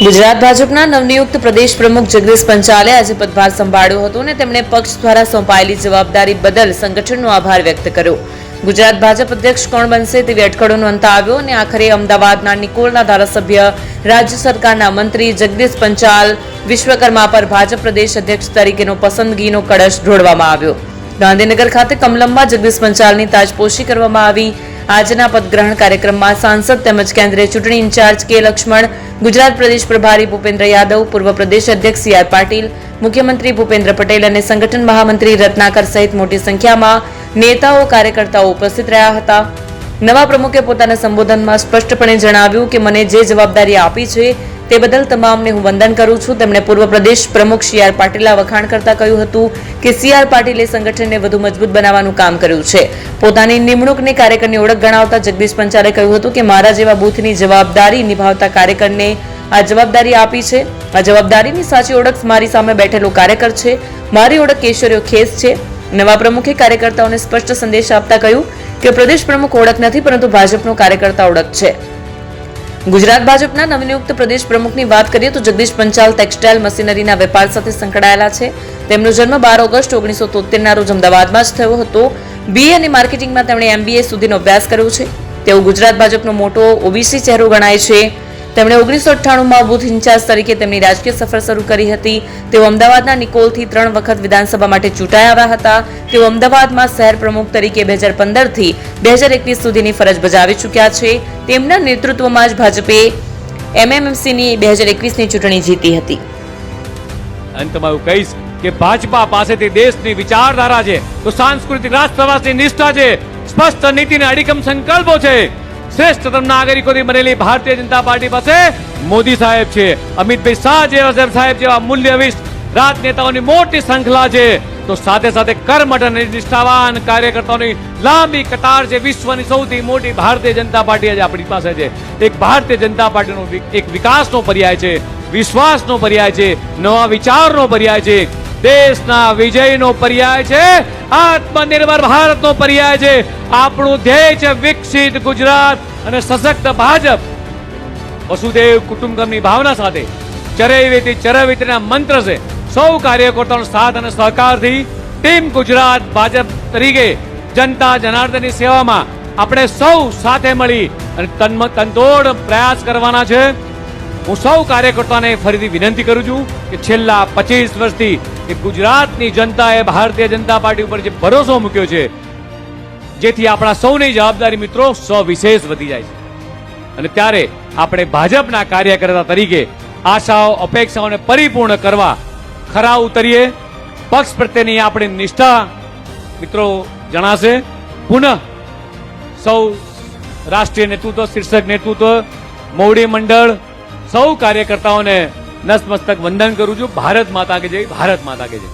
ગુજરાત ભાજપના નવનિયુક્ત પ્રદેશ પ્રમુખ જગદીશ પંચાલે આજે પદભાર સંભાળ્યો હતો અને તેમણે પક્ષ દ્વારા સોંપાયેલી જવાબદારી બદલ સંગઠનનો આભાર વ્યક્ત કર્યો। ગુજરાત ભાજપ અધ્યક્ષ કોણ બનશે તેવી અટકળોનો અંત આવ્યો અને આખરે અમદાવાદના નિકોલના ધારાસભ્ય રાજ્ય સરકારના મંત્રી જગદીશ પંચાલ વિશ્વકર્મા પર ભાજપ પ્રદેશ અધ્યક્ષ તરીકેનો પસંદગીનો કળશ ઢોળવામાં આવ્યો। ગાંધીનગર ખાતે કમલમમાં જગદીશ પંચાલની તાજપોશી કરવામાં આવી। આજના પદગ્રહણ કાર્યક્રમમાં સાંસદ તેમજ કેન્દ્રીય ચૂંટણી ઇન્ચાર્જ કે લક્ષ્મણ, ગુજરાત પ્રદેશ પ્રભારી ભૂપેન્દ્ર યાદવ, પૂર્વ પ્રદેશ અધ્યક્ષ સી.આર. પાટીલ, મુખ્યમંત્રી ભૂપેન્દ્ર પટેલ અને સંગઠન મહામંત્રી રત્નાકર સહિત મોટી સંખ્યામાં નેતાઓ કાર્યકર્તાઓ ઉપસ્થિત રહ્યા હતા। નવા પ્રમુખે પોતાના સંબોધનમાં સ્પષ્ટપણે જણાવ્યું કે મને જે જવાબદારી આપી છે તે બદલ તમામને હું વંદન કરું છું। તેમણે પૂર્વ પ્રદેશ પ્રમુખ સી.આર. પાટીલના વખાણ કરતા કહ્યું હતું કે સી.આર. પાટીલે સંગઠનને વધુ મજબૂત બનાવવાનું કામ કર્યું છે। પોતાની નિમણૂકને કાર્યકરની ઓળખ ગણાવતા જગદીશ પંચાલે કહ્યું હતું કે મારા જેવા બૂથની જવાબદારી નિભાવતા કાર્યકરને આ જવાબદારી આપી છે। આ જવાબદારીની સાચી ઓળખ મારી સામે બેઠેલો કાર્યકર છે। મારી ઓળખ કેશરીઓ ખેસ છે। નવા પ્રમુખે કાર્યકર્તાઓને સ્પષ્ટ સંદેશ આપતા કહ્યું કે પ્રદેશ પ્રમુખ ઓળખ નથી પરંતુ ભાજપનો કાર્યકર્તા ઓળખ છે। ગુજરાત ભાજપના નવનિયુક્ત પ્રદેશ પ્રમુખની વાત કરીએ તો જગદીશ પંચાલ ટેક્સટાઇલ મશીનરીના વેપાર સાથે સંકળાયેલા છે। તેમનો જન્મ 12 ઓગસ્ટ 1973ના રોજ અમદાવાદમાં જ થયો હતો। બીએ અને માર્કેટિંગમાં તેમણે MBA સુધીનો અભ્યાસ કર્યો છે। તેઓ ગુજરાત ભાજપનો મોટો ઓબીસી ચહેરો ગણાય છે। તેમણે 1998માં બૂથ ઇન્ચાર્જ તરીકે તેમની રાજકીય સફર શરૂ કરી હતી। તેઓ અમદાવાદના નિકોલથી 3 વખત વિધાનસભા માટે ચૂંટાઈ આવ્યા હતા। તેઓ અમદાવાદમાં શહેર પ્રમુખ તરીકે 2015થી 2021 સુધીની ફરજ બજાવી ચૂક્યા છે। તેમના નેતૃત્વમાં જ ભાજપે MMMCની 2021ની ચૂંટણી જીતી હતી। અંતમાં હું કહીશ કે ભાજપા પાસેથી દેશની વિચારધારા છે, તો સાંસ્કૃતિક રાષ્ટ્રવાદની નિષ્ઠા છે, સ્પષ્ટ નીતિના અડીખમ સંકલ્પો છે। શ્રેષ્ઠતમ નાગરિકોથી બનેલી ભારતીય જનતા પાર્ટી પાસે મોદી સાહેબ છે, અમિતભાઈ શાહ જેવા સાહેબ જેવા મૂલ્યનિષ્ઠ રાજનેતાઓની મોટી શૃંખલા છે, તો સાથે સાથે કર્મઠ અને નિષ્ઠાવાન કાર્યકર્તાઓની લાંબી કતાર છે। વિશ્વની સૌથી મોટી ભારતીય જનતા પાર્ટી આજે આપણી પાસે છે। એક ભારતીય જનતા પાર્ટીનો એક વિકાસનો પર્યાય છે, વિશ્વાસનો પર્યાય છે, નવા વિચારનો પર્યાય છે, દેશના વિજયનો પર્યાય છે, આત્મનિર્ભર ભારતનો પર્યાય છે। આપણું ધ્યેય છે વિકસિત ગુજરાત અને સશક્ત ભાજપ। વસુદેવ કુટુંબકમની ભાવના સાથે ચરૈવેતિ ચરૈવેતિના મંત્ર છે। સૌ કાર્યકર્તાઓનો સાથ અને સહકારથી ટીમ ગુજરાત ભાજપ તરીકે જનતા જનાર્દનની સેવામાં આપણે સૌ સાથે મળી અને તનતોડ પ્રયાસ કરવાના છે। હું સૌ કાર્યકર્તાઓને ફરીથી વિનંતી કરું છું કે છેલ્લા 25 વર્ષથી કે ગુજરાતની જનતાએ ભારતીય જનતા પાર્ટી ઉપર જે ભરોસો મૂક્યો છે, જેથી આપણા સૌની જવાબદારી મિત્રો સવિશેષ વધી જાય છે અને ત્યારે આપણે ભાજપના કાર્યકર્તા તરીકે આશાઓ અપેક્ષાઓને પરિપૂર્ણ કરવા ખરા ઉતરીએ। પક્ષ પ્રત્યેની આપણી નિષ્ઠા મિત્રો જણાશે। પુનઃ સૌ રાષ્ટ્રીય નેતૃત્વ, શીર્ષક નેતૃત્વ, મોવડી મંડળ, સૌ કાર્યકર્તાઓને નતમસ્તક વંદન કરું છું। ભારત માતા કે જય, ભારત માતા કે જય।